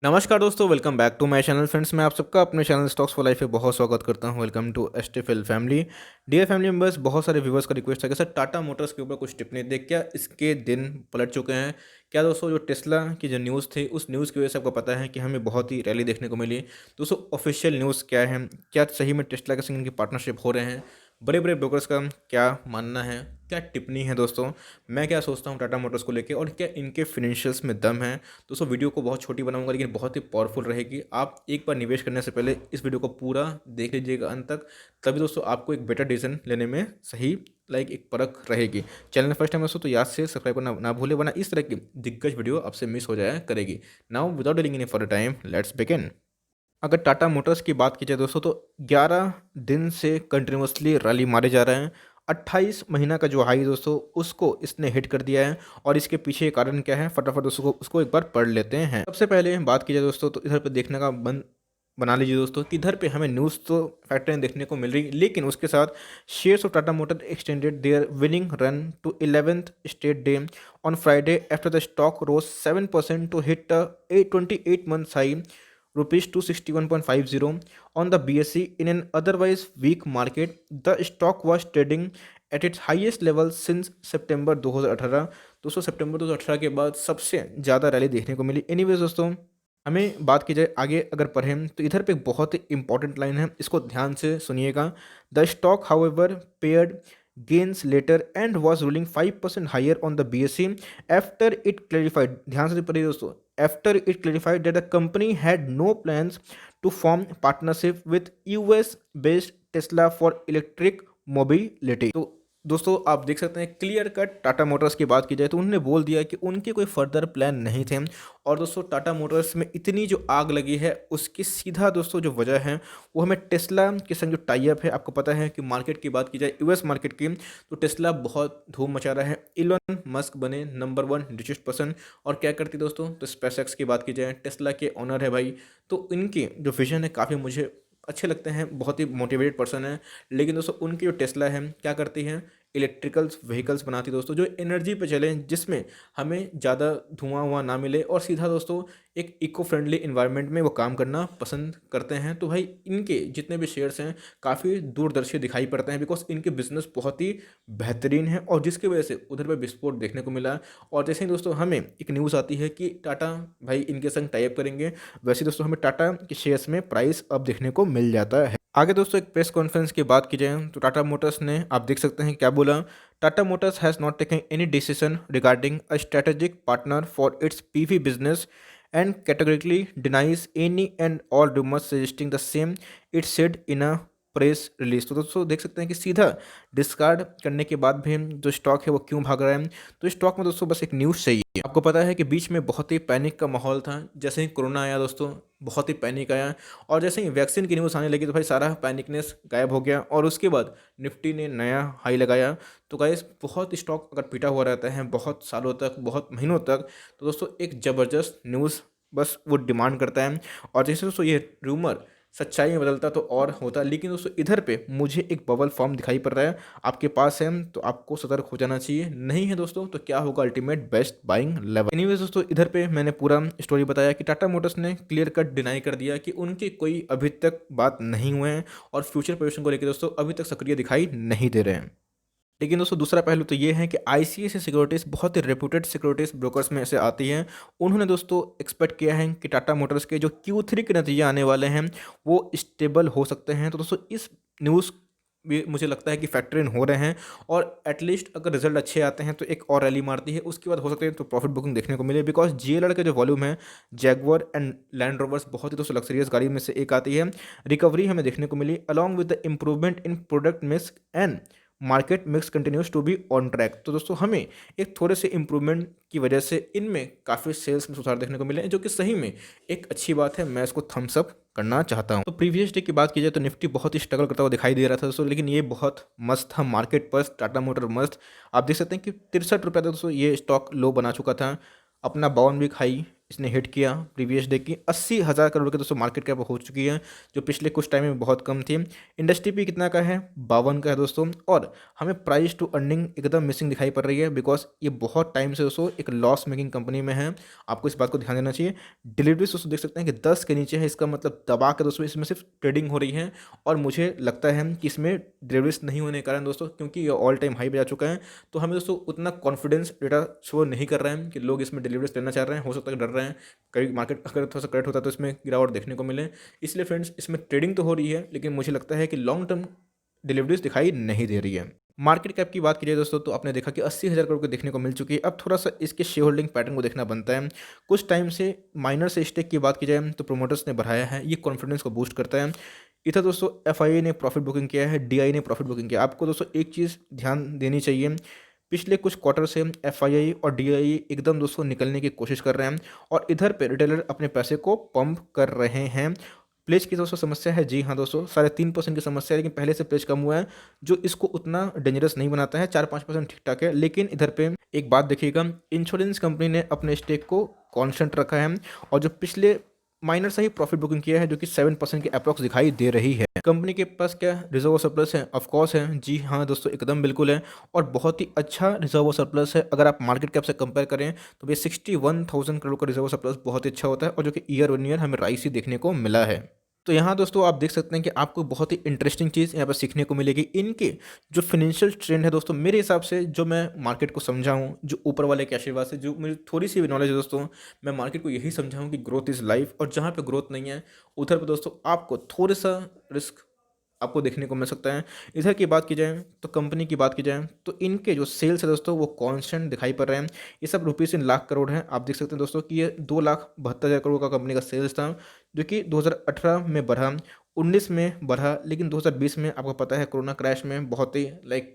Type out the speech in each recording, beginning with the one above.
नमस्कार दोस्तों, welcome back to my channel. Friends, मैं आप सबका अपने चैनल स्टॉक्स फॉर लाइफ पे बहुत स्वागत करता हूं। Welcome to STFL family. Dear family members, बहुत सारे व्यूवर्स का रिक्वेस्ट है कि सर टाटा मोटर्स के ऊपर कुछ टिप्पणी दें। क्या इसके दिन पलट चुके हैं? क्या दोस्तों जो टेस्ला की जो न्यूज़ थी उस न्यूज़ की वजह से आपको पता है कि हमें बहुत ही रैली देखने को मिली। दोस्तों ऑफिशियल न्यूज़ क्या है? क्या सही में टेस्ला के संग इनकी पार्टनरशिप हो रहे हैं? बड़े बड़े ब्रोकर्स का क्या मानना है? क्या टिप्पणी है दोस्तों? मैं क्या सोचता हूँ टाटा मोटर्स को लेकर, और क्या इनके फिनेंशियल्स में दम है? दोस्तों वीडियो को बहुत छोटी बनाऊंगा लेकिन बहुत ही पावरफुल रहेगी। आप एक बार निवेश करने से पहले इस वीडियो को पूरा देख लीजिएगा अंत तक, तभी दोस्तों आपको एक बेटर डिसीजन लेने में सही एक परख रहेगी। चैनल फर्स्ट टाइम दोस्तों तो याद से सब्सक्राइब करना ना भूले, वरना इस तरह की दिग्गज वीडियो आपसे मिस हो जाया करेगी। Now without delaying any further time, let's begin. अगर टाटा मोटर्स की बात की जाए दोस्तों तो 11 दिन से कंटिन्यूसली रैली मारे जा रहे हैं। 28 महीना का जो हाई दोस्तों उसको इसने हिट कर दिया है, और इसके पीछे कारण क्या है फटाफट दोस्तों को उसको एक बार पढ़ लेते हैं। सबसे पहले बात की जाए दोस्तों तो इधर पे देखने का बंद बना लीजिए दोस्तों कि इधर पे हमें न्यूज़ तो फैक्टरें देखने को मिल रही, लेकिन उसके साथ shares of Tata motor extended their winning run to 11th straight day on Friday after the stock rose 7% to hit 828 months high rupees 261.50 on the BSE in an otherwise weak market. The stock was trading at its highest level since September 2018। दोस्तों सितंबर 2018 के बाद सबसे ज़्यादा rally देखने को मिली। Anyways दोस्तों, हमें बात की जाए आगे अगर पढ़ें तो इधर पे एक बहुत ही इंपॉर्टेंट लाइन है, इसको ध्यान से सुनिएगा। The stock however paired gains later and was ruling 5% higher on the BSE after it clarified, ध्यान से पढ़िए दोस्तों, after it clarified that the company had no plans to form partnership with US based Tesla for electric mobility। तो दोस्तों आप देख सकते हैं क्लियर कट टाटा मोटर्स की बात की जाए तो उन्होंने बोल दिया कि उनके कोई फर्दर प्लान नहीं थे। और दोस्तों टाटा मोटर्स में इतनी जो आग लगी है उसकी सीधा दोस्तों जो वजह है वो हमें टेस्ला के संग जो टाई अप है। आपको पता है कि मार्केट की बात की जाए यूएस मार्केट की, तो टेस्ला बहुत धूम मचा रहा है। इलोन मस्क बने नंबर 1 रिचेस्ट पर्सन। और क्या करती दोस्तों, तो स्पेसएक्स की बात की जाए, टेस्ला के ऑनर है भाई। तो इनके जो विजन है काफ़ी मुझे अच्छे लगते हैं, बहुत ही मोटिवेटेड पर्सन है। लेकिन दोस्तों उनकी जो टेस्ला है क्या करती है, इलेक्ट्रिकल्स व्हीकल्स बनाती दोस्तों जो एनर्जी पे चले, जिसमें हमें ज़्यादा धुआं हुआ ना मिले, और सीधा दोस्तों एक इको फ्रेंडली इन्वायरमेंट में वो काम करना पसंद करते हैं। तो भाई इनके जितने भी शेयर्स हैं काफ़ी दूरदर्शी दिखाई पड़ते हैं, बिकॉज इनके बिजनेस बहुत ही बेहतरीन है, और जिसकी वजह से उधर पे विस्फोट देखने को मिला। और जैसे ही दोस्तों हमें एक न्यूज़ आती है कि टाटा भाई इनके संग टाई अप करेंगे, वैसे दोस्तों हमें टाटा के शेयर्स में प्राइस अब देखने को मिल जाता है। आगे दोस्तों एक प्रेस कॉन्फ्रेंस की बात की जाए तो टाटा मोटर्स ने, आप देख सकते हैं क्या बोला। Tata Motors has not taken any decision regarding a strategic partner for its PV business and categorically denies any and all rumours suggesting the same, it said in a press release. तो दोस्तों देख सकते हैं कि सीधा डिस्कार्ड करने के बाद भी जो स्टॉक है वो क्यों भाग रहा है। तो स्टॉक में दोस्तों बस एक न्यूज़ चाहिए। आपको पता है कि बीच में बहुत ही पैनिक का माहौल था, जैसे ही कोरोना आया दोस्तों बहुत ही पैनिक आया, और जैसे ही वैक्सीन की न्यूज़ आने लगी तो भाई सारा पैनिकनेस गायब हो गया, और उसके बाद निफ्टी ने नया हाई लगाया। तो गाइस बहुत स्टॉक अगर पीटा हुआ रहता है बहुत सालों तक, बहुत महीनों तक, तो दोस्तों एक ज़बरदस्त न्यूज़ बस वो डिमांड करता है। और जैसे दोस्तों ये रूमर सच्चाई में बदलता तो और होता, लेकिन दोस्तों इधर पे मुझे एक बबल फॉर्म दिखाई पड़ रहा है। आपके पास है तो आपको सतर्क हो जाना चाहिए, नहीं है दोस्तों तो क्या होगा ultimate best buying level. Anyways दोस्तों इधर पे मैंने पूरा स्टोरी बताया कि टाटा मोटर्स ने क्लियर कट डिनाई कर दिया कि उनके कोई अभी तक बात नहीं हुए हैं, और फ्यूचर पोजीशन को लेकर दोस्तों अभी तक सक्रिय दिखाई नहीं दे रहे हैं। लेकिन दोस्तों दूसरा पहलू तो ये है कि आईसीआईसीआई सिक्योरिटीज़ बहुत ही रेप्यूटेड सिक्योरिटीज़ ब्रोकर्स में से आती हैं। उन्होंने दोस्तों एक्सपेक्ट किया है कि टाटा मोटर्स के जो Q3 के नतीजे आने वाले हैं वो स्टेबल हो सकते हैं। तो दोस्तों इस न्यूज़ भी मुझे लगता है कि फैक्टर इन हो रहे हैं, और एटलीस्ट अगर रिजल्ट अच्छे आते हैं तो एक और रैली मारती है, उसके बाद हो सकता है तो प्रॉफिट बुकिंग देखने को मिले। बिकॉज जीएलआर का जो वॉल्यूम है, जैगवर एंड लैंड रोवर्स बहुत ही दोस्तों लग्जरियस गाड़ी में से एक आती है, रिकवरी हमें देखने को मिली along with the improvement in product mix and market mix continues to be on track. तो दोस्तों हमें एक थोड़े से इंप्रूवमेंट की वजह से इनमें काफ़ी सेल्स में सुधार देखने को मिले हैं, जो कि सही में एक अच्छी बात है। मैं इसको थम्स अप करना चाहता हूं। तो प्रीवियस डे की बात की जाए तो निफ्टी बहुत ही स्ट्रगल करता हुआ दिखाई दे रहा था दोस्तों, लेकिन ये बहुत मस्त था मार्केट पर, टाटा मोटर मस्त। आप देख सकते हैं कि 63 रुपये दोस्तों ये स्टॉक लो बना चुका था, अपना 52 वीक हाई इसने हिट किया प्रीवियस डे की 80,000 करोड़ की दोस्तों मार्केट कैप हो चुकी है, जो पिछले कुछ टाइम में बहुत कम थी। इंडस्ट्री भी कितना का है, 52 का है दोस्तों। और हमें प्राइस टू अर्निंग एकदम मिसिंग दिखाई पड़ रही है, बिकॉज ये बहुत टाइम से दोस्तों एक लॉस मेकिंग कंपनी में है। आपको इस बात को ध्यान देना चाहिए। डिलीवरीज दोस्तों देख सकते हैं कि 10 के नीचे है, इसका मतलब दबा के दोस्तों इसमें सिर्फ ट्रेडिंग हो रही है। और मुझे लगता है कि इसमें डिलीवरीज नहीं होने के कारण दोस्तों, क्योंकि ये ऑल टाइम हाई पे जा चुका है, तो हमें दोस्तों उतना कॉन्फिडेंस डेटा शो नहीं कर रहे हैं कि लोग इसमें डिलीवरीज लेना चाह रहे हैं। हो सकता है डर रहे हैं कहीं मार्केट अगर थोड़ा सा करेक्ट होता है तो इसमें गिरावट देखने को मिले। इसलिए फ्रेंड्स इसमें ट्रेडिंग तो हो रही है, लेकिन मुझे लगता है कि लॉन्ग टर्म डिलीवरीज दिखाई नहीं दे रही है। मार्केट कैप की बात की जाए दोस्तों, तो आपने देखा कि 80,000 करोड़ को देखने को मिल चुकी है। अब थोड़ा सा इसके शेयर होल्डिंग पैटर्न को देखना बनता है। कुछ टाइम से माइनर से स्टेक की बात की जाए तो प्रोमोटर्स ने बढ़ाया है, ये कॉन्फिडेंस को बूस्ट करता है। इधर दोस्तों एफआईआई ने प्रॉफिट बुकिंग किया है, डीआई ने प्रॉफिट बुकिंग किया। आपको दोस्तों एक चीज़ ध्यान देनी चाहिए, पिछले कुछ क्वार्टर से एफआईआई और डीआई एकदम दोस्तों निकलने की कोशिश कर रहे हैं, और इधर पे रिटेलर अपने पैसे को पंप कर रहे हैं। प्लेज की दोस्तों समस्या है, जी हाँ दोस्तों 3.5% की समस्या है, लेकिन पहले से प्लेज कम हुआ है, जो इसको उतना डेंजरस नहीं बनाता है। 4-5% ठीक ठाक है। लेकिन इधर पे एक बात देखिएगा, इंश्योरेंस कंपनी ने अपने स्टेक को कांस्टेंट रखा है, और जो पिछले माइनर से ही प्रॉफिट बुकिंग किया है, जो कि 7% की अप्रॉक्स दिखाई दे रही है। कंपनी के पास क्या रिजर्व और सरप्लस है? ऑफ कोर्स है, जी हाँ दोस्तों एकदम बिल्कुल है, और बहुत ही अच्छा रिजर्व और सरप्लस है। अगर आप मार्केट कैप से कंपेयर करें तो ये 61,000 करोड़ का रिजर्व और सरप्लस बहुत ही अच्छा होता है, और जो कि ईयर ऑन ईयर हमें राइस ही देखने को मिला है। तो यहाँ दोस्तों आप देख सकते हैं कि आपको बहुत ही इंटरेस्टिंग चीज़ यहाँ पर सीखने को मिलेगी। इनके जो फिनेंशियल ट्रेंड है दोस्तों, मेरे हिसाब से जो मैं मार्केट को समझा हूँ, जो ऊपर वाले के आशीर्वाद से जो मुझे थोड़ी सी भी नॉलेज है दोस्तों, मैं मार्केट को यही समझा हूँ कि ग्रोथ इज़ लाइफ, और जहाँ पे ग्रोथ नहीं है उधर पे दोस्तों आपको थोड़ा सा रिस्क आपको देखने को मिल सकता है। इधर की बात की जाए तो कंपनी की बात की जाए तो इनके जो सेल्स है दोस्तों वो कांस्टेंट दिखाई पड़ रहे हैं। ये सब रुपीस इन लाख करोड़ हैं। आप देख सकते हैं दोस्तों कि ये 2,72,000 करोड़ का कंपनी का सेल्स था, जो कि 2018 में बढ़ा, 19 में बढ़ा, लेकिन 2020 में आपको पता है कोरोना क्रैश में बहुत ही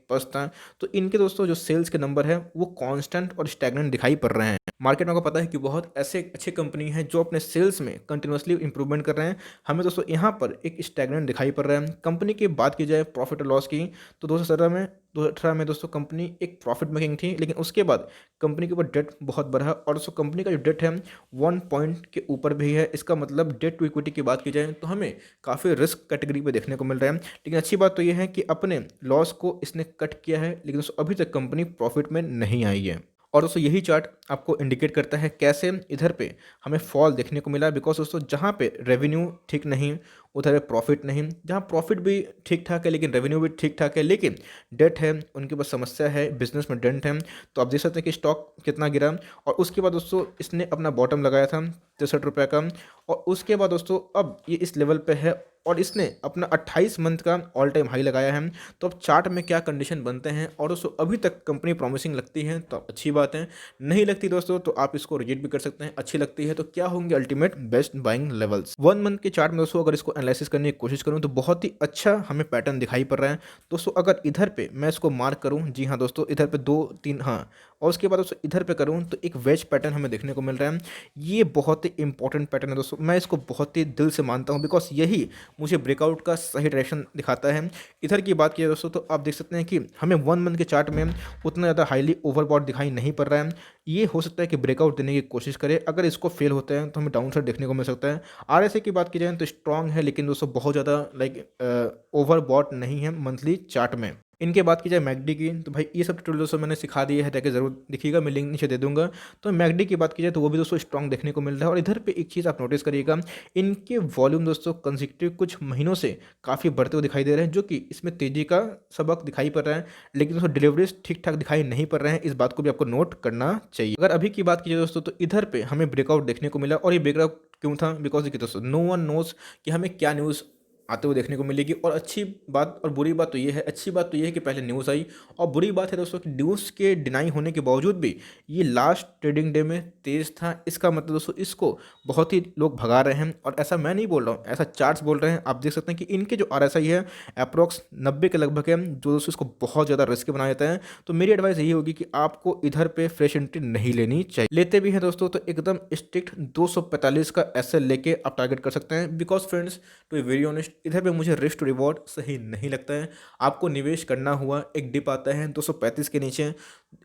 पस्त था। तो इनके दोस्तों जो सेल्स के नंबर है वो कांस्टेंट और स्टैग्नेंट दिखाई पड़ रहे हैं। मार्केट में आपको पता है कि बहुत ऐसे अच्छे कंपनी हैं जो अपने सेल्स में कंटिन्यूसली इंप्रूवमेंट कर रहे हैं। हमें दोस्तों यहाँ पर एक स्टैग्नेंट दिखाई पड़ रहा है। कंपनी की बात की जाए प्रॉफिट और लॉस की, तो 2018 में दोस्तों कंपनी एक प्रॉफिट मेकिंग थी, लेकिन उसके बाद कंपनी के ऊपर डेट बहुत बढ़ा, और दोस्तों कंपनी का जो डेट है 1 पॉइंट के ऊपर भी है। इसका मतलब डेट टू इक्विटी की बात की जाए तो हमें काफ़ी रिस्क कैटेगरी पे देखने को मिल रहा है। लेकिन अच्छी बात तो ये है कि अपने लॉस को इसने कट किया है, लेकिन दोस्तों अभी तक कंपनी प्रॉफिट में नहीं आई है। और दोस्तों यही चार्ट आपको इंडिकेट करता है कैसे इधर पे हमें फॉल देखने को मिला, बिकॉज दोस्तों जहाँ पे रेवेन्यू ठीक नहीं उधर प्रॉफिट नहीं, जहाँ प्रॉफिट भी ठीक ठाक है लेकिन रेवेन्यू भी ठीक ठाक है, लेकिन डेट है, उनके पास समस्या है, बिजनेस में डेंट है। तो आप देख सकते हैं कि स्टॉक कितना गिरा, और उसके बाद दोस्तों इसने अपना बॉटम लगाया था 63 रुपये का, और उसके बाद दोस्तों अब ये इस लेवल पे है, और इसने अपना 28 मंथ का ऑल टाइम हाई लगाया है। तो अब चार्ट में क्या कंडीशन बनते हैं, और दोस्तों अभी तक कंपनी प्रॉमिसिंग लगती है तो अच्छी बात है, नहीं लगती दोस्तों तो आप इसको रिजेक्ट भी कर सकते हैं। अच्छी लगती है तो क्या होंगे ultimate best buying levels. 1 month के चार्ट में दोस्तों अगर इसको एनालिसिस करने की कोशिश करूं तो बहुत ही अच्छा हमें पैटर्न दिखाई पड़ रहा है दोस्तों। अगर इधर पे मैं इसको मार्क करूं, जी हाँ दोस्तों इधर पे 2-3, हाँ, और उसके बाद दोस्तों इधर पे करूं तो एक वेज पैटर्न हमें देखने को मिल रहा है। ये बहुत ही इंपॉर्टेंट पैटर्न है दोस्तों, मैं इसको बहुत ही दिल से मानता हूँ, बिकॉज यही मुझे ब्रेकआउट का सही डायरेक्शन दिखाता है। इधर की बात की दोस्तों तो आप देख सकते हैं कि हमें 1 मंथ के चार्ट में उतना ज़्यादा हाईली ओवरबॉट दिखाई नहीं पड़ रहा है। ये हो सकता है कि ब्रेकआउट देने की कोशिश करे, अगर इसको फेल होता है तो हमें डाउन साइड देखने को मिल सकता है। आरएसआई की बात की जाए तो स्ट्रॉन्ग है, लेकिन दोस्तों बहुत ज़्यादा ओवरबॉट नहीं है मंथली चार्ट में। इनके बात की जाए मैकडी की, तो भाई ये सब ट्यूटोरियल दोस्तों मैंने सिखा दिए हैं, ताकि ज़रूर दिखिएगा, मैं लिंक नीचे दे दूंगा। तो मैकडी की बात की जाए तो वो भी दोस्तों स्ट्रॉन्ग देखने को मिल रहा है। और इधर पे एक चीज़ आप नोटिस करिएगा, इनके वॉल्यूम दोस्तों कंसेक्यूटिव कुछ महीनों से काफ़ी बढ़ते हुए दिखाई दे रहे हैं, जो कि इसमें तेज़ी का सबक दिखाई पड़ रहा है, लेकिन दोस्तों डिलीवरीज ठीक ठाक दिखाई नहीं पड़ रहे हैं। इस बात को भी आपको नोट करना चाहिए। अगर अभी की बात की जाए दोस्तों तो इधर पे हमें ब्रेकआउट देखने को मिला, और ये ब्रेकआउट क्यों था, बिकॉज देखिए दोस्तों नो वन नोज कि हमें क्या न्यूज़ आते हुए देखने को मिलेगी। और अच्छी बात और बुरी बात तो ये है, अच्छी बात तो ये है कि पहले न्यूज़ आई, और बुरी बात है दोस्तों कि न्यूज़ के डिनाई होने के बावजूद भी ये लास्ट ट्रेडिंग डे में तेज़ था। इसका मतलब दोस्तों इसको बहुत ही लोग भगा रहे हैं, और ऐसा मैं नहीं बोल रहा हूँ, ऐसा चार्ट्स बोल रहे हैं। आप देख सकते हैं कि इनके जो आरएसआई है अप्रॉक्स 90 के लगभग है, जो दोस्तों इसको बहुत ज़्यादा रिस्क बना देता है। तो मेरी एडवाइस यही होगी कि आपको इधर पे फ्रेश एंट्री नहीं लेनी चाहिए। लेते भी हैं दोस्तों तो एकदम स्ट्रिक्ट 245 का एसएल लेके आप टारगेट कर सकते हैं, because friends to be very honest इधर पे मुझे रिस्क टू रिवॉर्ड सही नहीं लगता है। आपको निवेश करना हुआ, एक डिप आता है 235 के नीचे,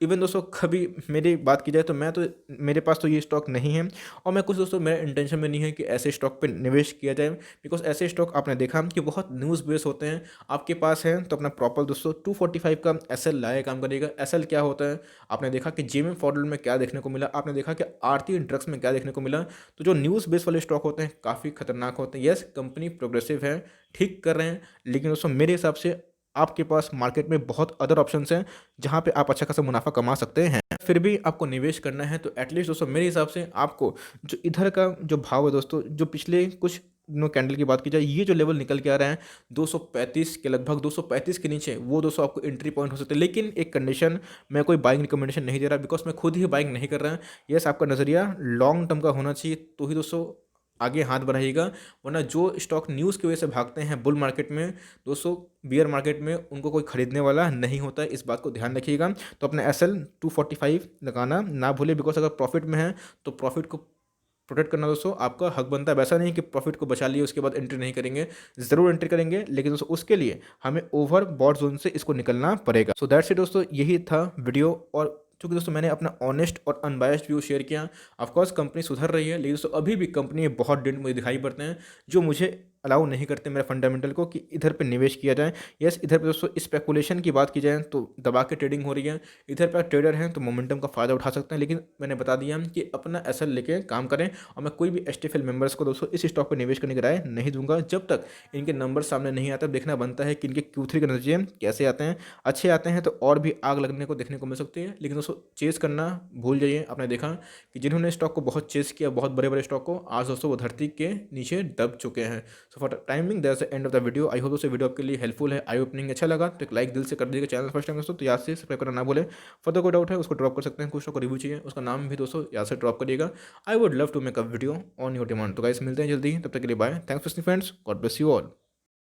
इवन दोस्तों कभी मेरी बात की जाए तो मेरे पास तो ये स्टॉक नहीं है, और मैं कुछ दोस्तों मेरे इंटेंशन में नहीं है कि ऐसे स्टॉक पे निवेश किया जाए, बिकॉज ऐसे स्टॉक आपने देखा कि बहुत न्यूज़ बेस होते हैं। आपके पास है तो अपना प्रॉपर दोस्तों 245 का एसएल लाया काम करेगा। एसएल क्या होता है, आपने देखा कि जेएमएम फॉडल में क्या देखने को मिला, आपने देखा कि आरती ड्रग्स में क्या देखने को मिला। तो जो न्यूज़ बेस वाले स्टॉक होते हैं काफ़ी खतरनाक होते हैं। यस, कंपनी प्रोग्रेसिव है, ठीक कर रहे हैं, लेकिन दोस्तों मेरे हिसाब से आपके पास मार्केट में बहुत अदर ऑप्शंस हैं जहां पे आप अच्छा खासा मुनाफा कमा सकते हैं। फिर भी आपको निवेश करना है तो एटलीस्ट दोस्तों मेरे हिसाब से आपको जो इधर का जो भाव है दोस्तों, जो पिछले कुछ कैंडल की बात की जाए, ये जो लेवल निकल के आ रहा है 235 के लगभग, 235 के नीचे, वो दोस्तों आपको एंट्री पॉइंट हो सकते हैं। लेकिन एक कंडीशन, मैं कोई बाइंग रिकमेंडेशन नहीं दे रहा, बिकॉज मैं खुद ही बाइंग नहीं कर रहा। यस, आपका नज़रिया लॉन्ग टर्म का होना चाहिए तो ही दोस्तों आगे हाथ बढ़ाइएगा, वरना जो स्टॉक न्यूज़ की वजह से भागते हैं बुल मार्केट में दोस्तों, बियर मार्केट में उनको कोई खरीदने वाला नहीं होता है। इस बात को ध्यान रखिएगा। तो अपने एस एल 245 लगाना ना भूले, बिकॉज अगर प्रॉफिट में है तो प्रॉफिट को प्रोटेक्ट करना दोस्तों आपका हक बनता है। वैसा नहीं कि प्रॉफिट को बचा लिए उसके बाद एंट्री नहीं करेंगे, ज़रूर एंट्री करेंगे, लेकिन दोस्तों उसके लिए हमें ओवर बॉट जोन से इसको निकलना पड़ेगा। सो दैट्स इट दोस्तों, यही था वीडियो। और चूंकि दोस्तों मैंने अपना ऑनेस्ट और अनबायस्ड व्यू शेयर किया, ऑफकोर्स कंपनी सुधर रही है, लेकिन दोस्तों अभी भी कंपनी में बहुत डेंट मुझे दिखाई पड़ते हैं जो मुझे अलाउ नहीं करते मेरे फंडामेंटल को कि इधर पे निवेश किया जाए। यस, इधर पे दोस्तों स्पेकुलेशन की बात की जाए तो दबा के ट्रेडिंग हो रही है, इधर पे ट्रेडर हैं तो मोमेंटम का फ़ायदा उठा सकते हैं, लेकिन मैंने बता दिया कि अपना एसएल लेके काम करें। और मैं कोई भी एसटीएफएल मेंबर्स को दोस्तों इस स्टॉक पर निवेश करने की राय नहीं दूंगा जब तक इनके नंबर सामने नहीं आता। देखना बनता है कि इनके Q3 के नतीजे कैसे आते हैं। अच्छे आते हैं तो और भी आग लगने को देखने को मिल सकती है, लेकिन दोस्तों चेस करना भूल जाइए। आपने देखा कि जिन्होंने स्टॉक को बहुत चेस किया, बहुत बड़े बड़े स्टॉक को, आज दोस्तों वो धरती के नीचे दब चुके हैं। So for timing that's the end of the video. I hope दोस्तों वीडियो आपके लिए हेल्पफुल है, आई ओपनिंग अच्छा लगा तो एक लाइक दिल से कर दीजिएगा। चैनल फर्स्ट टाइम दोस्तों तो याद से सब्सक्राइब करना ना बोले। फर्दर कोई डाउट है उसको ड्रॉप कर सकते हैं, कुछ स्टॉक को रिव्यू चाहिए उसका नाम भी दोस्तों याद से ड्रॉप करिएगा। I would love to make a video on your demand. तो गाइस मिलते हैं जल्दी, तब तक के लिए bye, thanks for friends, God bless you all.